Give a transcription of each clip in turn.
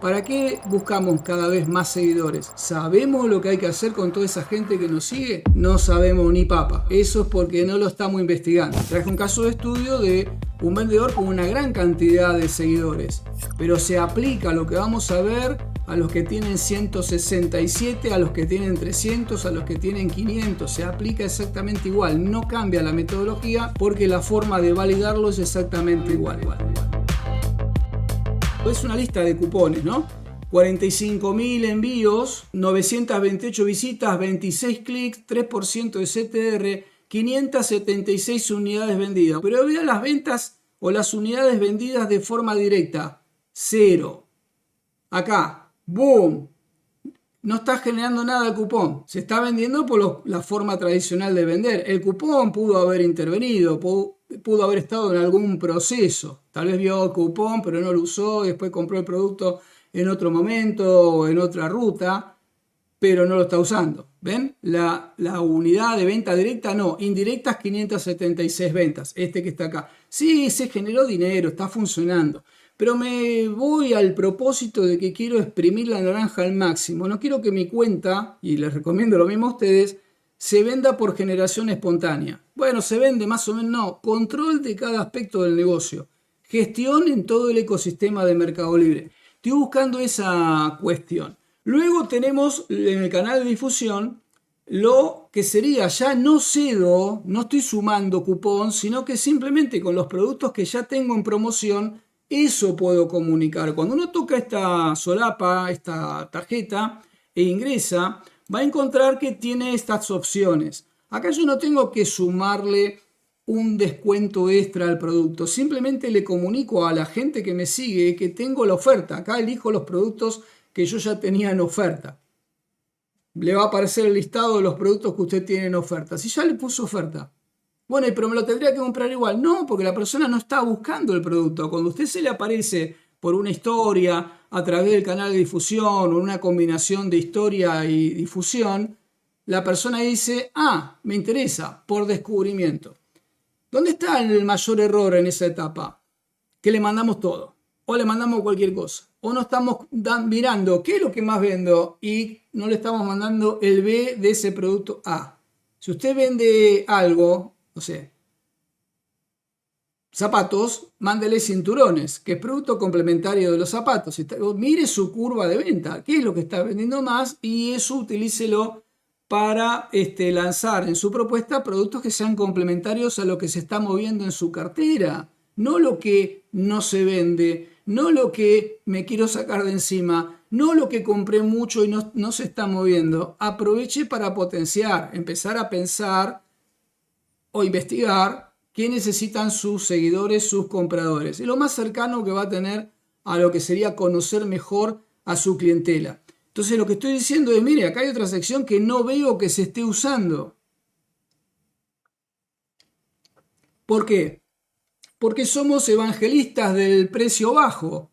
¿Para qué buscamos cada vez más seguidores? ¿Sabemos lo que hay que hacer con toda esa gente que nos sigue? No sabemos ni papa. Eso es porque no lo estamos investigando. Traje un caso de estudio de un vendedor con una gran cantidad de seguidores, pero se aplica lo que vamos a ver a los que tienen 167, a los que tienen 300, a los que tienen 500. Se aplica exactamente igual. No cambia la metodología porque la forma de validarlo es exactamente igual. Es una lista de cupones, ¿no? 45.000 envíos, 928 visitas, 26 clics, 3% de CTR, 576 unidades vendidas. Pero vean las ventas o las unidades vendidas de forma directa. 0. Acá, boom. No está generando nada el cupón. Se está vendiendo por la forma tradicional de vender. El cupón pudo haber intervenido, pudo haber estado en algún proceso. Tal vez vio el cupón, pero no lo usó, después compró el producto en otro momento o en otra ruta, pero no lo está usando. ¿Ven? La unidad de venta directa, no. Indirectas, 576 ventas. Este que está acá. Sí, se generó dinero, está funcionando. Pero me voy al propósito de que quiero exprimir la naranja al máximo. No quiero que mi cuenta, y les recomiendo lo mismo a ustedes, se venda por generación espontánea. Bueno, se vende más o menos, no. Control de cada aspecto del negocio. Gestión en todo el ecosistema de Mercado Libre. Estoy buscando esa cuestión. Luego tenemos en el canal de difusión lo que sería, ya no cedo, no estoy sumando cupón, sino que simplemente con los productos que ya tengo en promoción, eso puedo comunicar. Cuando uno toca esta solapa, esta tarjeta e ingresa, va a encontrar que tiene estas opciones. Acá yo no tengo que sumarle un descuento extra al producto. Simplemente le comunico a la gente que me sigue que tengo la oferta. Acá elijo los productos que yo ya tenía en oferta. Le va a aparecer el listado de los productos que usted tiene en oferta. Si ya le puso oferta. Bueno, pero me lo tendría que comprar igual. No, porque la persona no está buscando el producto. Cuando a usted se le aparece por una historia, a través del canal de difusión o una combinación de historia y difusión, la persona dice, ah, me interesa, por descubrimiento. ¿Dónde está el mayor error en esa etapa? Que le mandamos todo. O le mandamos cualquier cosa. O no estamos mirando qué es lo que más vendo y no le estamos mandando el B de ese producto A. Si usted vende algo, no sé, zapatos, mándele cinturones, que es producto complementario de los zapatos. Mire su curva de venta, qué es lo que está vendiendo más y eso utilícelo para lanzar en su propuesta productos que sean complementarios a lo que se está moviendo en su cartera. No lo que no se vende, no lo que me quiero sacar de encima, no lo que compré mucho y no se está moviendo. Aproveche para potenciar, empezar a pensar o investigar qué necesitan sus seguidores, sus compradores. Es lo más cercano que va a tener a lo que sería conocer mejor a su clientela. Entonces lo que estoy diciendo es, mire, acá hay otra sección que no veo que se esté usando. ¿Por qué? Porque somos evangelistas del precio bajo.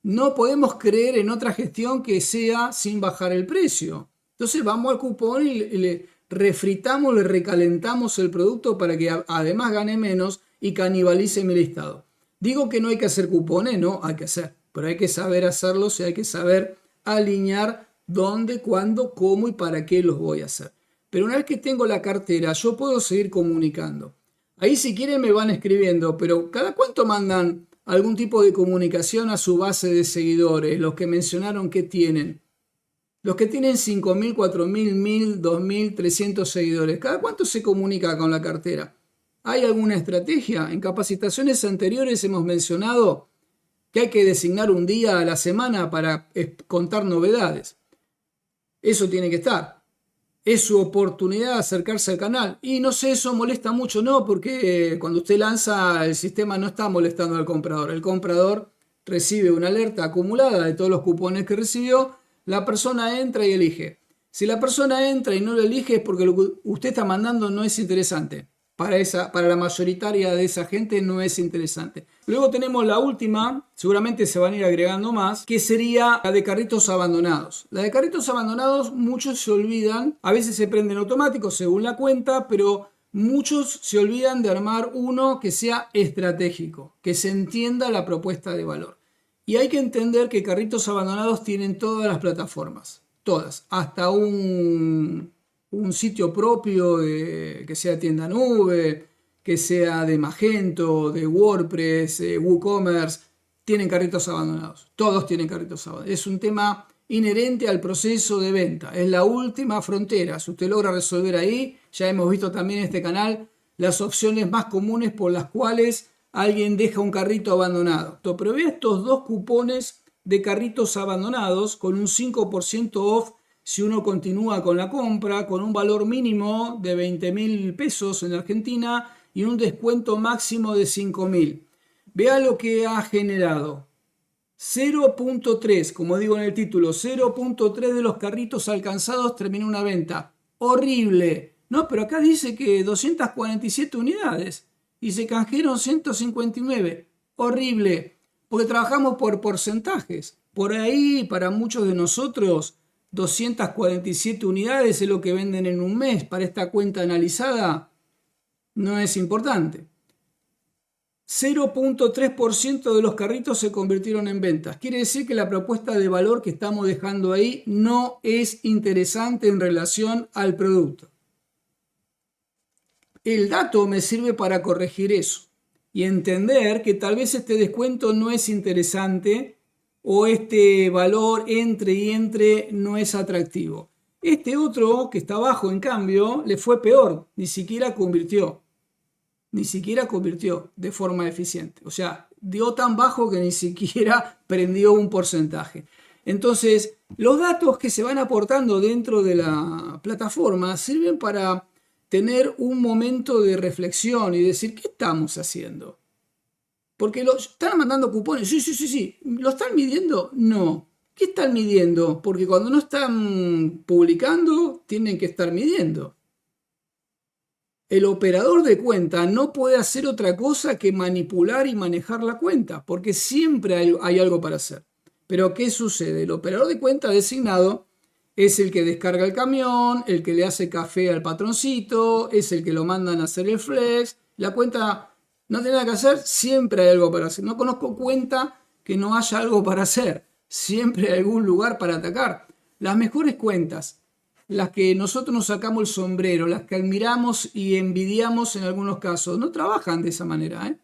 No podemos creer en otra gestión que sea sin bajar el precio. Entonces vamos al cupón y le refritamos, le recalentamos el producto para que además gane menos y canibalice mi listado. Digo que no hay que hacer cupones, no, hay que hacer, pero hay que saber hacerlos y hay que saber alinear dónde, cuándo, cómo y para qué los voy a hacer. Pero una vez que tengo la cartera, yo puedo seguir comunicando. Ahí si quieren me van escribiendo, pero ¿cada cuánto mandan algún tipo de comunicación a su base de seguidores? Los que mencionaron que tienen. Los que tienen 5.000, 4.000, 1.000, 2.000, 300 seguidores. ¿Cada cuánto se comunica con la cartera? ¿Hay alguna estrategia? En capacitaciones anteriores hemos mencionado que hay que designar un día a la semana para contar novedades. Eso tiene que estar. Es su oportunidad de acercarse al canal. Y no sé, eso molesta mucho, ¿no? Porque cuando usted lanza, el sistema no está molestando al comprador. El comprador recibe una alerta acumulada de todos los cupones que recibió. La persona entra y elige. Si la persona entra y no lo elige es porque lo que usted está mandando no es interesante. Para la mayoritaria de esa gente no es interesante. Luego tenemos la última, seguramente se van a ir agregando más, que sería la de carritos abandonados. La de carritos abandonados, muchos se olvidan, a veces se prenden automáticos según la cuenta, pero muchos se olvidan de armar uno que sea estratégico, que se entienda la propuesta de valor. Y hay que entender que carritos abandonados tienen todas las plataformas, todas, hasta un sitio propio que sea tienda nube, que sea de Magento, de WordPress, WooCommerce, tienen carritos abandonados. Todos tienen carritos abandonados. Es un tema inherente al proceso de venta. Es la última frontera. Si usted logra resolver ahí, ya hemos visto también en este canal las opciones más comunes por las cuales alguien deja un carrito abandonado. Pero ve estos dos cupones de carritos abandonados con un 5% off si uno continúa con la compra, con un valor mínimo de 20.000 pesos en Argentina y un descuento máximo de 5.000. Vea lo que ha generado. 0.3, como digo en el título, 0.3 de los carritos alcanzados terminó una venta. Horrible. No, pero acá dice que 247 unidades y se canjearon 159. Horrible. Porque trabajamos por porcentajes. Por ahí, para muchos de nosotros, 247 unidades es lo que venden en un mes. Para esta cuenta analizada, no es importante. 0.3% de los carritos se convirtieron en ventas. Quiere decir que la propuesta de valor que estamos dejando ahí no es interesante en relación al producto. El dato me sirve para corregir eso y entender que tal vez este descuento no es interesante o este valor entre y entre no es atractivo. Este otro que está abajo, en cambio, le fue peor, ni siquiera convirtió de forma eficiente. O sea, dio tan bajo que ni siquiera prendió un porcentaje. Entonces, los datos que se van aportando dentro de la plataforma sirven para tener un momento de reflexión y decir, ¿qué estamos haciendo? Porque están mandando cupones, sí. ¿Lo están midiendo? No. ¿Qué están midiendo? Porque cuando no están publicando, tienen que estar midiendo. El operador de cuenta no puede hacer otra cosa que manipular y manejar la cuenta, porque siempre hay algo para hacer. Pero ¿qué sucede? El operador de cuenta designado es el que descarga el camión, el que le hace café al patroncito, es el que lo mandan a hacer el flex. La cuenta no tiene nada que hacer, siempre hay algo para hacer. No conozco cuenta que no haya algo para hacer. Siempre hay algún lugar para atacar. Las mejores cuentas, las que nosotros nos sacamos el sombrero, las que admiramos y envidiamos en algunos casos, no trabajan de esa manera, ¿eh?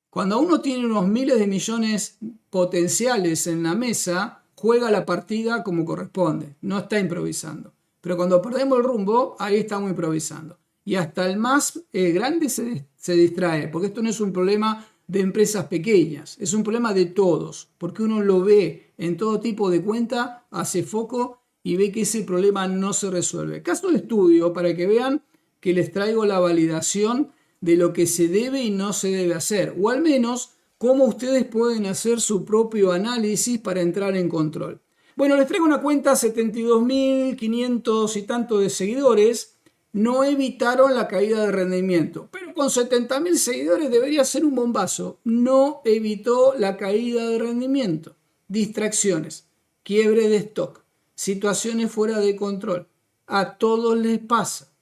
Cuando uno tiene unos miles de millones potenciales en la mesa, juega la partida como corresponde, no está improvisando. Pero cuando perdemos el rumbo, ahí estamos improvisando. Y hasta el más grande se distrae, porque esto no es un problema de empresas pequeñas, es un problema de todos, porque uno lo ve en todo tipo de cuenta, hace foco y ve que ese problema no se resuelve. Caso de estudio para que vean que les traigo la validación de lo que se debe y no se debe hacer, o al menos cómo ustedes pueden hacer su propio análisis para entrar en control. Bueno, les traigo una cuenta 72.500 y tanto de seguidores. No evitaron la caída de rendimiento, pero con 70.000 seguidores debería ser un bombazo. No evitó la caída de rendimiento. Distracciones, quiebre de stock, situaciones fuera de control. A todos les pasa.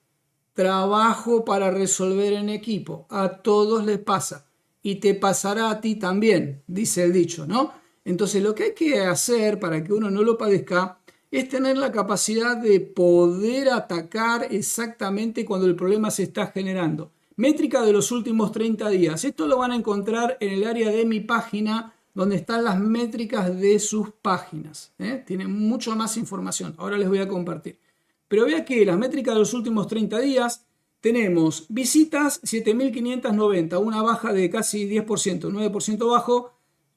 Trabajo para resolver en equipo. A todos les pasa. Y te pasará a ti también, dice el dicho, ¿no? Entonces lo que hay que hacer para que uno no lo padezca es tener la capacidad de poder atacar exactamente cuando el problema se está generando. Métrica de los últimos 30 días. Esto lo van a encontrar en el área de mi página, donde están las métricas de sus páginas. Tienen mucho más información. Ahora les voy a compartir. Pero vea que las métricas de los últimos 30 días tenemos visitas 7.590, una baja de casi 10%, 9% bajo.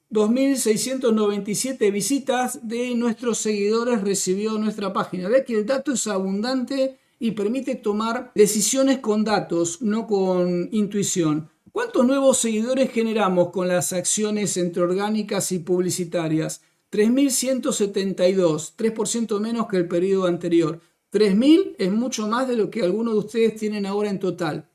2.697 visitas de nuestros seguidores recibió nuestra página. Ve que el dato es abundante y permite tomar decisiones con datos, no con intuición. ¿Cuántos nuevos seguidores generamos con las acciones entre orgánicas y publicitarias? 3.172, 3% menos que el periodo anterior. 3.000 es mucho más de lo que algunos de ustedes tienen ahora en total.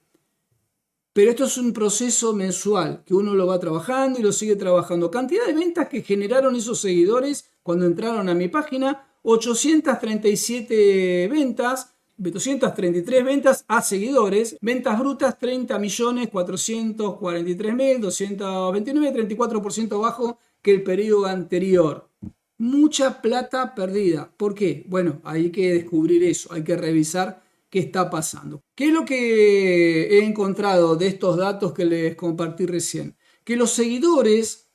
Pero esto es un proceso mensual, que uno lo va trabajando y lo sigue trabajando. Cantidad de ventas que generaron esos seguidores cuando entraron a mi página, 837 ventas, 233 ventas a seguidores, ventas brutas 30.443.229, 34% bajo que el periodo anterior. Mucha plata perdida. ¿Por qué? Bueno, hay que descubrir eso, hay que revisar qué está pasando. ¿Qué es lo que he encontrado de estos datos que les compartí recién? Que los seguidores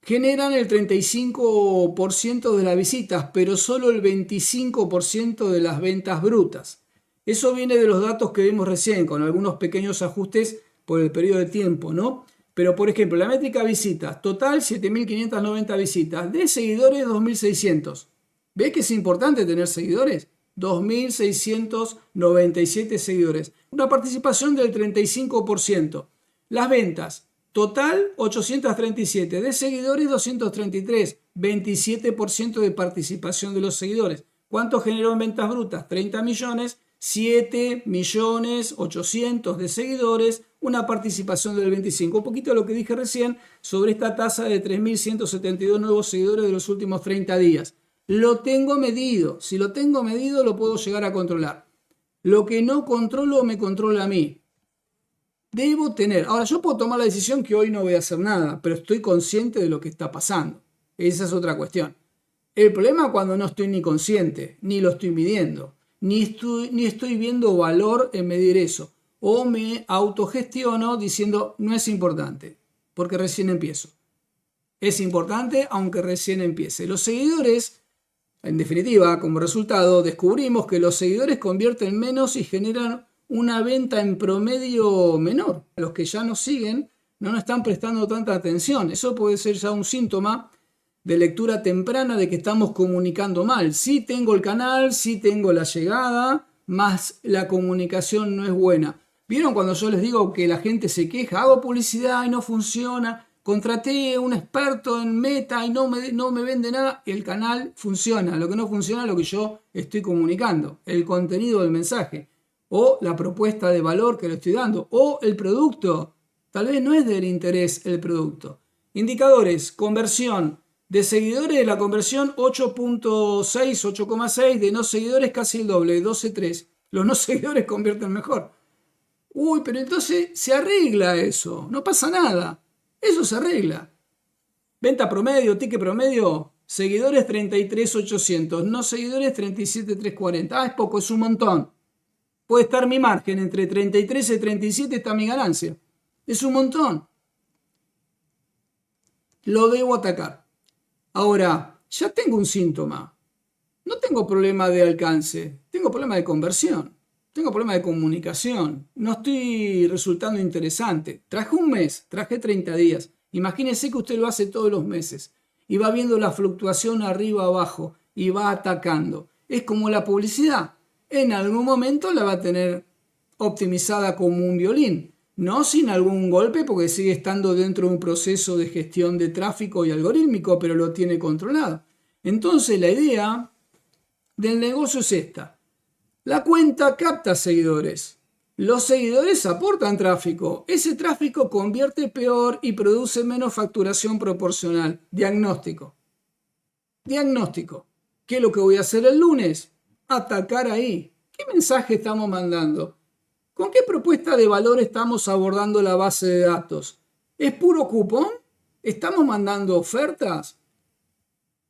generan el 35% de las visitas, pero solo el 25% de las ventas brutas. Eso viene de los datos que vimos recién, con algunos pequeños ajustes por el periodo de tiempo, ¿no? Pero, por ejemplo, la métrica visitas, total 7.590 visitas, de seguidores 2.600. ¿Ves que es importante tener seguidores? 2.697 seguidores. Una participación del 35%. Las ventas, total 837, de seguidores 233, 27% de participación de los seguidores. ¿Cuánto generó en ventas brutas? 30 millones, 7.800.000 de seguidores, una participación del 25%. Un poquito lo que dije recién sobre esta tasa de 3.172 nuevos seguidores de los últimos 30 días. Lo tengo medido. Si lo tengo medido, lo puedo llegar a controlar. Lo que no controlo, me controla a mí. Debo tener. Ahora, yo puedo tomar la decisión que hoy no voy a hacer nada, pero estoy consciente de lo que está pasando. Esa es otra cuestión. El problema es cuando no estoy ni consciente, ni lo estoy midiendo, ni estoy viendo valor en medir eso. O me autogestiono diciendo, no es importante, porque recién empiezo. Es importante, aunque recién empiece. Los seguidores, en definitiva, como resultado, descubrimos que los seguidores convierten menos y generan una venta en promedio menor. Los que ya nos siguen no nos están prestando tanta atención. Eso puede ser ya un síntoma de lectura temprana de que estamos comunicando mal. Sí tengo el canal, sí tengo la llegada, más la comunicación no es buena. ¿Vieron cuando yo les digo que la gente se queja? Hago publicidad y no funciona. Contraté a un experto en Meta y no me vende nada. El canal funciona. Lo que no funciona es lo que yo estoy comunicando. El contenido del mensaje. O la propuesta de valor que le estoy dando. O el producto. Tal vez no es del interés el producto. Indicadores. Conversión. De seguidores la conversión 8.6, 8,6. De no seguidores casi el doble, 12,3. Los no seguidores convierten mejor. Uy, pero entonces se arregla eso. No pasa nada. Eso se arregla. Venta promedio, ticket promedio, seguidores 33.800, no seguidores 37.340. Es poco, es un montón. Puede estar mi margen entre 33 y 37, está mi ganancia. Es un montón. Lo debo atacar. Ahora, ya tengo un síntoma. No tengo problema de alcance, tengo problema de conversión. Tengo problema de comunicación, no estoy resultando interesante. Traje un mes, traje 30 días. Imagínese que usted lo hace todos los meses y va viendo la fluctuación arriba abajo y va atacando. Es como la publicidad. En algún momento la va a tener optimizada como un violín. No sin algún golpe porque sigue estando dentro de un proceso de gestión de tráfico y algorítmico, pero lo tiene controlado. Entonces la idea del negocio es esta. La cuenta capta seguidores. Los seguidores aportan tráfico. Ese tráfico convierte peor y produce menos facturación proporcional. Diagnóstico. Diagnóstico. ¿Qué es lo que voy a hacer el lunes? Atacar ahí. ¿Qué mensaje estamos mandando? ¿Con qué propuesta de valor estamos abordando la base de datos? ¿Es puro cupón? ¿Estamos mandando ofertas?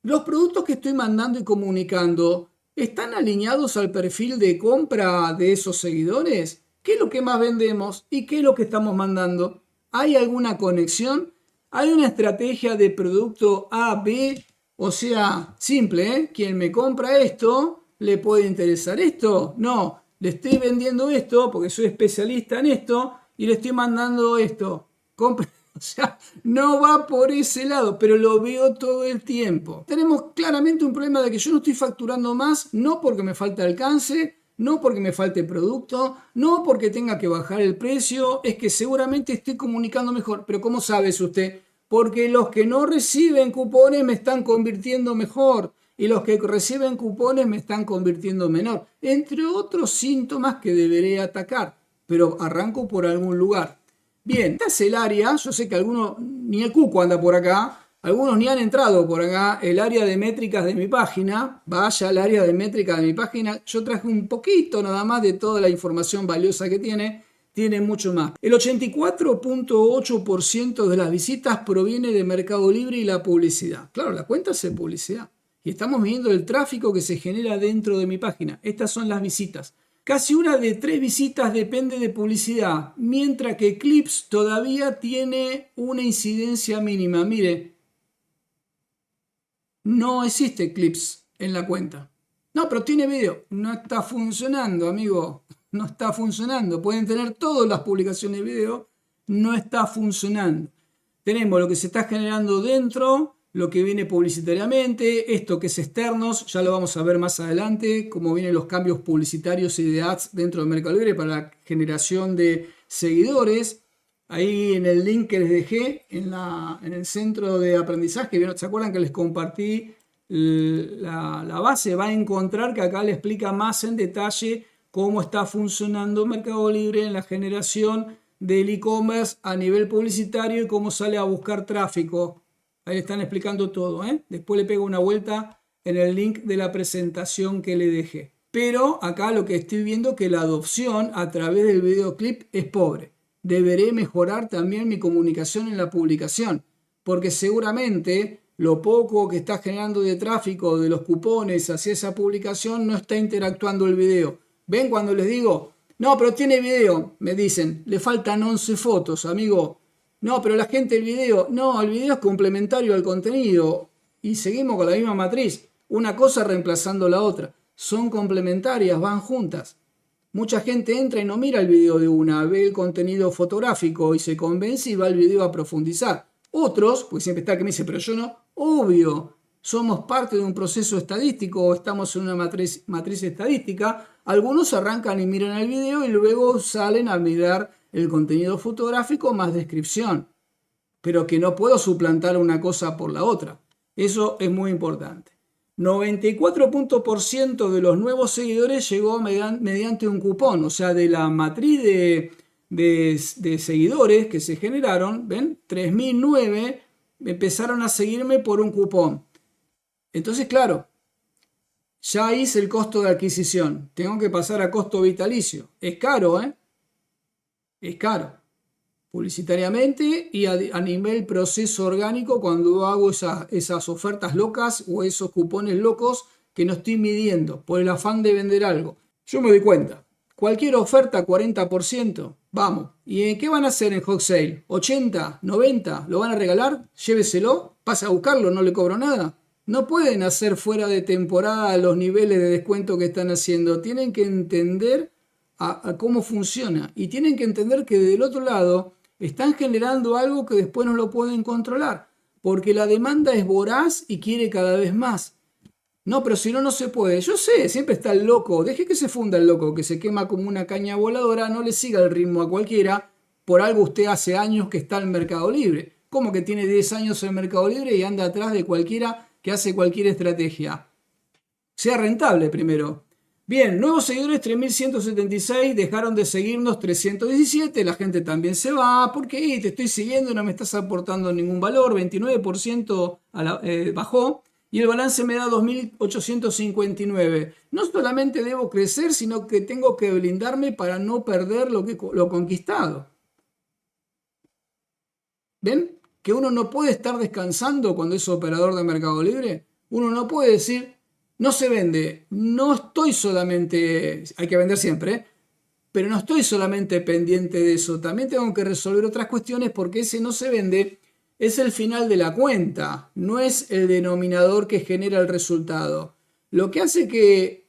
¿Los productos que estoy mandando y comunicando están alineados al perfil de compra de esos seguidores? ¿Qué es lo que más vendemos y qué es lo que estamos mandando? ¿Hay alguna conexión? ¿Hay una estrategia de producto A, B? O sea, simple, ¿eh? Quien me compra esto, ¿le puede interesar esto? No, le estoy vendiendo esto porque soy especialista en esto y le estoy mandando esto. Compre. O sea, no va por ese lado, pero lo veo todo el tiempo. Tenemos claramente un problema de que yo no estoy facturando más, no porque me falte alcance, no porque me falte producto, no porque tenga que bajar el precio, es que seguramente estoy comunicando mejor. Pero ¿cómo sabe usted? Porque los que no reciben cupones me están convirtiendo mejor y los que reciben cupones me están convirtiendo menor. Entre otros síntomas que deberé atacar, pero arranco por algún lugar. Bien, esta es el área, yo sé que algunos, ni el cuco anda por acá, algunos ni han entrado por acá, el área de métricas de mi página. Vaya al área de métricas de mi página, yo traje un poquito nada más de toda la información valiosa que tiene. tiene mucho más. El 84.8% de las visitas proviene de Mercado Libre y la publicidad. Claro, la cuenta hace publicidad. Y estamos viendo el tráfico que se genera dentro de mi página. Estas son las visitas. Casi una de 3 visitas depende de publicidad, mientras que Clips todavía tiene una incidencia mínima. Mire, no existe Clips en la cuenta. No, pero tiene video. No está funcionando, amigo. No está funcionando. Pueden tener todas las publicaciones de video. No está funcionando. Tenemos lo que se está generando dentro, lo que viene publicitariamente, esto que es externos, ya lo vamos a ver más adelante, cómo vienen los cambios publicitarios y de ads dentro de Mercado Libre para la generación de seguidores. Ahí en el link que les dejé en el centro de aprendizaje, ¿se acuerdan que les compartí la base? Va a encontrar que acá le explica más en detalle cómo está funcionando Mercado Libre en la generación del e-commerce a nivel publicitario y cómo sale a buscar tráfico. Ahí le están explicando todo, ¿eh? Después le pego una vuelta en el link de la presentación que le dejé. Pero acá lo que estoy viendo es que la adopción a través del videoclip es pobre. Deberé mejorar también mi comunicación en la publicación, porque seguramente lo poco que está generando de tráfico de los cupones hacia esa publicación no está interactuando el video. ¿Ven cuando les digo? No, pero tiene video, me dicen. Le faltan 11 fotos, amigo. No, pero la gente el video. No, el video es complementario al contenido. Y seguimos con la misma matriz. Una cosa reemplazando la otra. Son complementarias, van juntas. Mucha gente entra y no mira el video de una, ve el contenido fotográfico y se convence y va al video a profundizar. Otros, pues siempre está el que me dice, pero yo no, obvio, somos parte de un proceso estadístico o estamos en una matriz estadística. Algunos arrancan y miran el video y luego salen a mirar el contenido fotográfico más descripción. Pero que no puedo suplantar una cosa por la otra. Eso es muy importante. 94% de los nuevos seguidores llegó mediante un cupón, o sea, de la matriz de seguidores que se generaron, ¿ven? 3.009 empezaron a seguirme por un cupón. Entonces, claro, ya hice el costo de adquisición, tengo que pasar a costo vitalicio. Es caro, ¿eh? Es caro. Publicitariamente y a nivel proceso orgánico cuando hago esas ofertas locas o esos cupones locos que no estoy midiendo por el afán de vender algo. Yo me doy cuenta, cualquier oferta 40%, vamos. ¿Y en qué van a hacer en Hot Sale? ¿80? ¿90? ¿Lo van a regalar? Lléveselo, pasa a buscarlo, no le cobro nada. No pueden hacer fuera de temporada los niveles de descuento que están haciendo. Tienen que entender a cómo funciona y tienen que entender que del otro lado están generando algo que después no lo pueden controlar, porque la demanda es voraz y quiere cada vez más. No, pero si no, no se puede. Yo sé, siempre está el loco. Deje que se funda el loco, que se quema como una caña voladora. No le siga el ritmo a cualquiera. Por algo usted hace años que está en Mercado Libre. ¿Cómo que tiene 10 años en Mercado Libre y anda atrás de cualquiera que hace cualquier estrategia? Sea rentable primero. Bien, nuevos seguidores 3.176, dejaron de seguirnos 317, la gente también se va, porque te estoy siguiendo y no me estás aportando ningún valor, 29% bajó y el balance me da 2.859. No solamente debo crecer, sino que tengo que blindarme para no perder lo conquistado. ¿Ven? Que uno no puede estar descansando cuando es operador de Mercado Libre. Uno no puede decir... No se vende, no estoy solamente, hay que vender siempre, pero no estoy solamente pendiente de eso, también tengo que resolver otras cuestiones porque ese no se vende es el final de la cuenta, no es el denominador que genera el resultado. Lo que hace que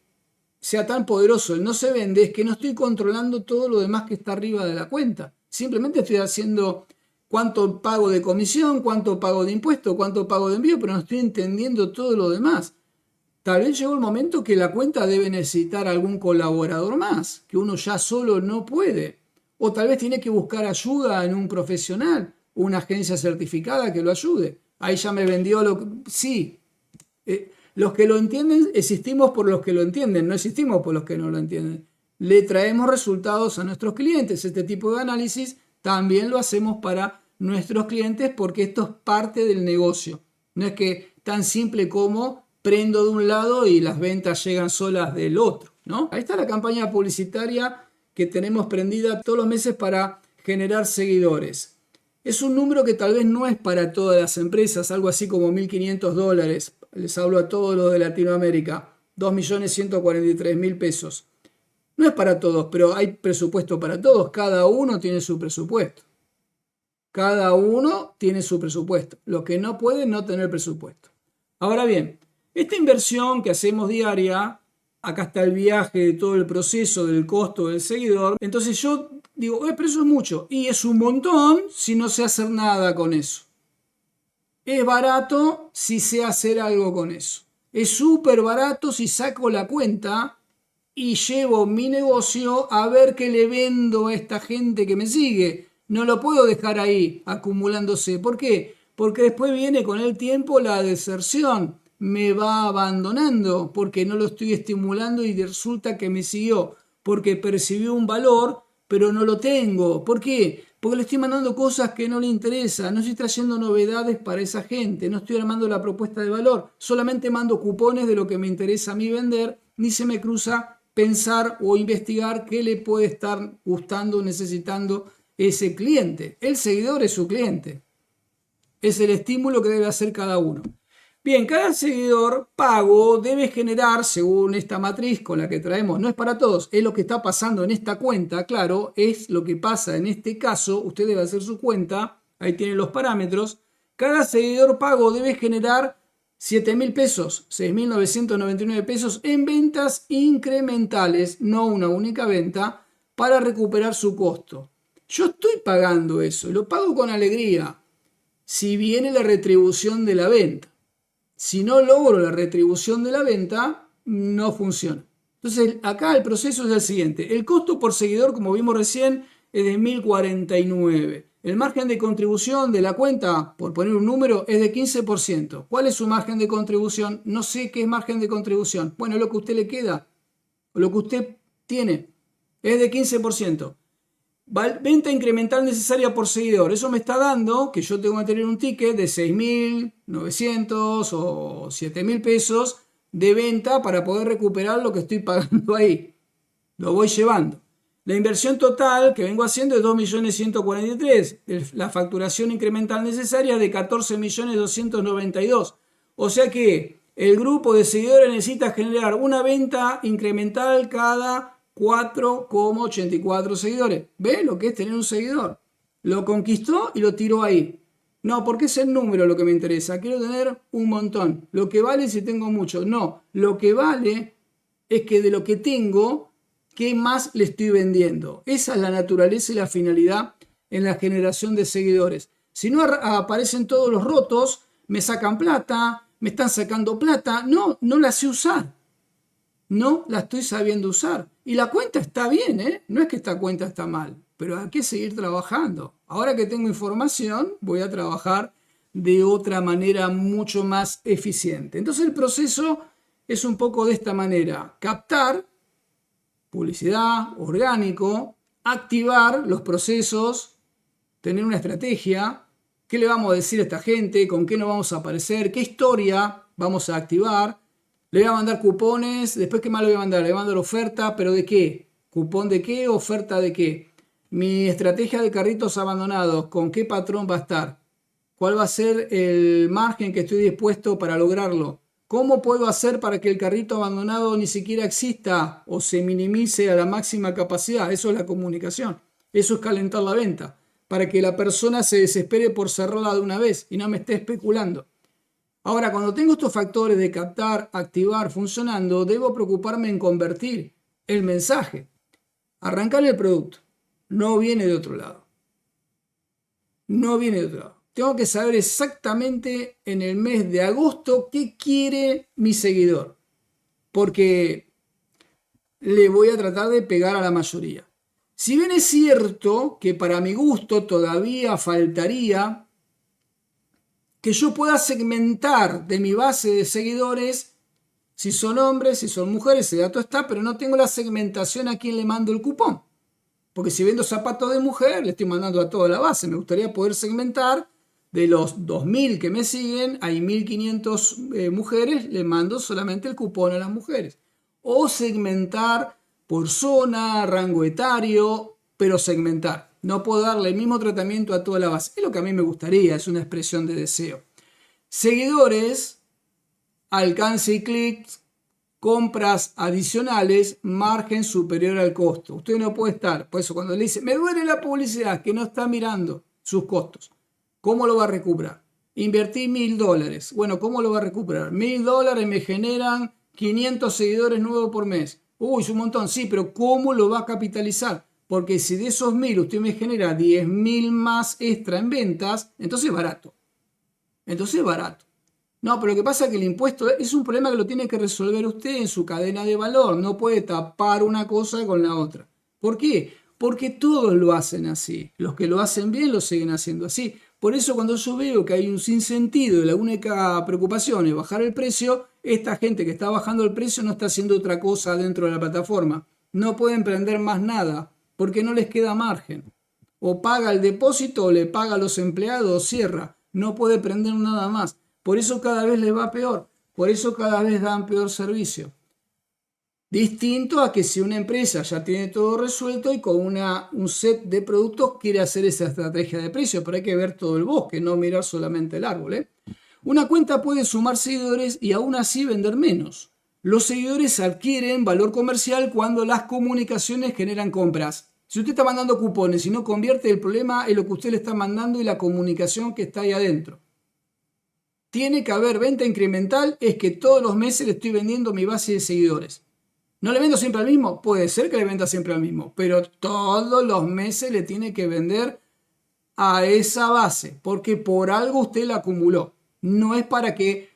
sea tan poderoso el no se vende es que no estoy controlando todo lo demás que está arriba de la cuenta, simplemente estoy haciendo cuánto pago de comisión, cuánto pago de impuesto, cuánto pago de envío, pero no estoy entendiendo todo lo demás. Tal vez llegó el momento que la cuenta debe necesitar algún colaborador más, que uno ya solo no puede. O tal vez tiene que buscar ayuda en un profesional, una agencia certificada que lo ayude. Ahí ya me vendió lo que... Sí, los que lo entienden, existimos por los que lo entienden, no existimos por los que no lo entienden. Le traemos resultados a nuestros clientes. Este tipo de análisis también lo hacemos para nuestros clientes porque esto es parte del negocio. No es que tan simple como... prendo de un lado y las ventas llegan solas del otro, ¿no? Ahí está la campaña publicitaria que tenemos prendida todos los meses para generar seguidores. Es un número que tal vez no es para todas las empresas, algo así como $1.500. Les hablo a todos los de Latinoamérica, 2.143.000 pesos. No es para todos, pero hay presupuesto para todos. Cada uno tiene su presupuesto. Cada uno tiene su presupuesto. Los que no pueden no tener presupuesto. Ahora bien, esta inversión que hacemos diaria, acá está el viaje de todo el proceso del costo del seguidor. Entonces yo digo, pero eso es mucho. Y es un montón si no sé hacer nada con eso. Es barato si sé hacer algo con eso. Es súper barato si saco la cuenta y llevo mi negocio a ver qué le vendo a esta gente que me sigue. No lo puedo dejar ahí acumulándose. ¿Por qué? Porque después viene con el tiempo la deserción. Me va abandonando porque no lo estoy estimulando y resulta que me siguió. Porque percibió un valor, pero no lo tengo. ¿Por qué? Porque le estoy mandando cosas que no le interesan. No estoy trayendo novedades para esa gente. No estoy armando la propuesta de valor. Solamente mando cupones de lo que me interesa a mí vender. Ni se me cruza pensar o investigar qué le puede estar gustando o necesitando ese cliente. El seguidor es su cliente. Es el estímulo que debe hacer cada uno. Bien, cada seguidor pago debe generar, según esta matriz con la que traemos, no es para todos, es lo que está pasando en esta cuenta, claro, es lo que pasa en este caso, usted debe hacer su cuenta, ahí tiene los parámetros, cada seguidor pago debe generar 7.000 pesos, 6.999 pesos en ventas incrementales, no una única venta, para recuperar su costo. Yo estoy pagando eso, lo pago con alegría, si viene la retribución de la venta. Si no logro la retribución de la venta, no funciona. Entonces, acá el proceso es el siguiente. El costo por seguidor, como vimos recién, es de 1.049. El margen de contribución de la cuenta, por poner un número, es de 15%. ¿Cuál es su margen de contribución? No sé qué es margen de contribución. Bueno, lo que a usted le queda, o lo que usted tiene, es de 15%. Venta incremental necesaria por seguidor. Eso me está dando que yo tengo que tener un ticket de 6.900 o 7.000 pesos de venta para poder recuperar lo que estoy pagando ahí. Lo voy llevando. La inversión total que vengo haciendo es 2.143.000. La facturación incremental necesaria es de 14.292.000. O sea que el grupo de seguidores necesita generar una venta incremental cada 4,84 seguidores. ¿Ve lo que es tener un seguidor? Lo conquistó y lo tiró ahí. No, porque es el número lo que me interesa. Quiero tener un montón. Lo que vale si tengo mucho. No, lo que vale es que de lo que tengo, ¿qué más le estoy vendiendo? Esa es la naturaleza y la finalidad en la generación de seguidores. Si no aparecen todos los rotos, me sacan plata, me están sacando plata. No, no la sé usar. No la estoy sabiendo usar. Y la cuenta está bien, ¿eh? No es que esta cuenta está mal, pero hay que seguir trabajando. Ahora que tengo información, voy a trabajar de otra manera mucho más eficiente. Entonces el proceso es un poco de esta manera. Captar, publicidad, orgánico, activar los procesos, tener una estrategia, qué le vamos a decir a esta gente, con qué nos vamos a aparecer, qué historia vamos a activar. Le voy a mandar cupones, después ¿qué más le voy a mandar? Le voy a mandar oferta, ¿pero de qué? ¿Cupón de qué? ¿Oferta de qué? Mi estrategia de carritos abandonados, ¿con qué patrón va a estar? ¿Cuál va a ser el margen que estoy dispuesto para lograrlo? ¿Cómo puedo hacer para que el carrito abandonado ni siquiera exista o se minimice a la máxima capacidad? Eso es la comunicación, eso es calentar la venta, para que la persona se desespere por cerrarla de una vez y no me esté especulando. Ahora, cuando tengo estos factores de captar, activar, funcionando, debo preocuparme en convertir el mensaje. Arrancar el producto. No viene de otro lado. No viene de otro lado. Tengo que saber exactamente en el mes de agosto qué quiere mi seguidor. Porque le voy a tratar de pegar a la mayoría. Si bien es cierto que para mi gusto todavía faltaría que yo pueda segmentar de mi base de seguidores si son hombres, si son mujeres, ese dato está, pero no tengo la segmentación a quién le mando el cupón. Porque si vendo zapatos de mujer, le estoy mandando a toda la base. Me gustaría poder segmentar de los 2.000 que me siguen, hay 1.500 mujeres, le mando solamente el cupón a las mujeres. O segmentar por zona, rango etario, pero segmentar. No puedo darle el mismo tratamiento a toda la base. Es lo que a mí me gustaría, es una expresión de deseo. Seguidores, alcance y clics, compras adicionales, margen superior al costo. Usted no puede estar, por eso cuando le dice, me duele la publicidad, que no está mirando sus costos. ¿Cómo lo va a recuperar? Invertí $1000. Bueno, ¿cómo lo va a recuperar? $1000 me generan 500 seguidores nuevos por mes. Uy, es un montón. Sí, pero ¿cómo lo va a capitalizar? Porque si de esos 1000 usted me genera 10.000 más extra en ventas, entonces es barato. Entonces es barato. No, pero lo que pasa es que el impuesto es un problema que lo tiene que resolver usted en su cadena de valor. No puede tapar una cosa con la otra. ¿Por qué? Porque todos lo hacen así. Los que lo hacen bien lo siguen haciendo así. Por eso cuando yo veo que hay un sinsentido y la única preocupación es bajar el precio, esta gente que está bajando el precio no está haciendo otra cosa dentro de la plataforma. No pueden emprender más nada porque no les queda margen. O paga el depósito o le paga a los empleados o cierra. No puede prender nada más. Por eso cada vez les va peor. Por eso cada vez dan peor servicio. Distinto a que si una empresa ya tiene todo resuelto y con un set de productos quiere hacer esa estrategia de precio, pero hay que ver todo el bosque, no mirar solamente el árbol. Una cuenta puede sumar seguidores y aún así vender menos. Los seguidores adquieren valor comercial cuando las comunicaciones generan compras. Si usted está mandando cupones y no convierte, el problema es lo que usted le está mandando y la comunicación que está ahí adentro. Tiene que haber venta incremental, es que todos los meses le estoy vendiendo mi base de seguidores. ¿No le vendo siempre al mismo? Puede ser que le venda siempre al mismo, pero todos los meses le tiene que vender a esa base, porque por algo usted la acumuló. No es para que,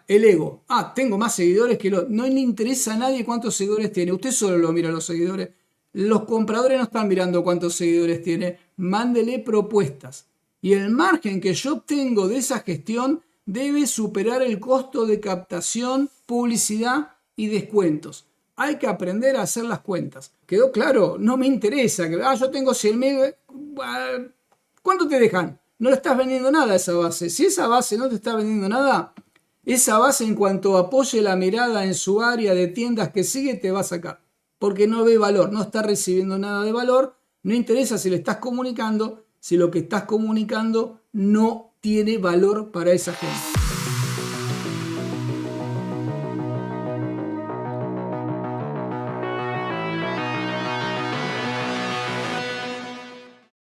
el ego, tengo más seguidores que los... No le interesa a nadie cuántos seguidores tiene, usted solo lo mira a los seguidores. Los compradores no están mirando cuántos seguidores tiene, mándele propuestas. Y el margen que yo obtengo de esa gestión debe superar el costo de captación, publicidad y descuentos. Hay que aprender a hacer las cuentas. ¿Quedó claro? No me interesa. Yo tengo 100.000. ¿Cuánto te dejan? No le estás vendiendo nada a esa base. Si esa base no te está vendiendo nada, esa base en cuanto apoye la mirada en su área de tiendas que sigue, te va a sacar. Porque no ve valor, no está recibiendo nada de valor. No interesa si le estás comunicando, si lo que estás comunicando no tiene valor para esa gente.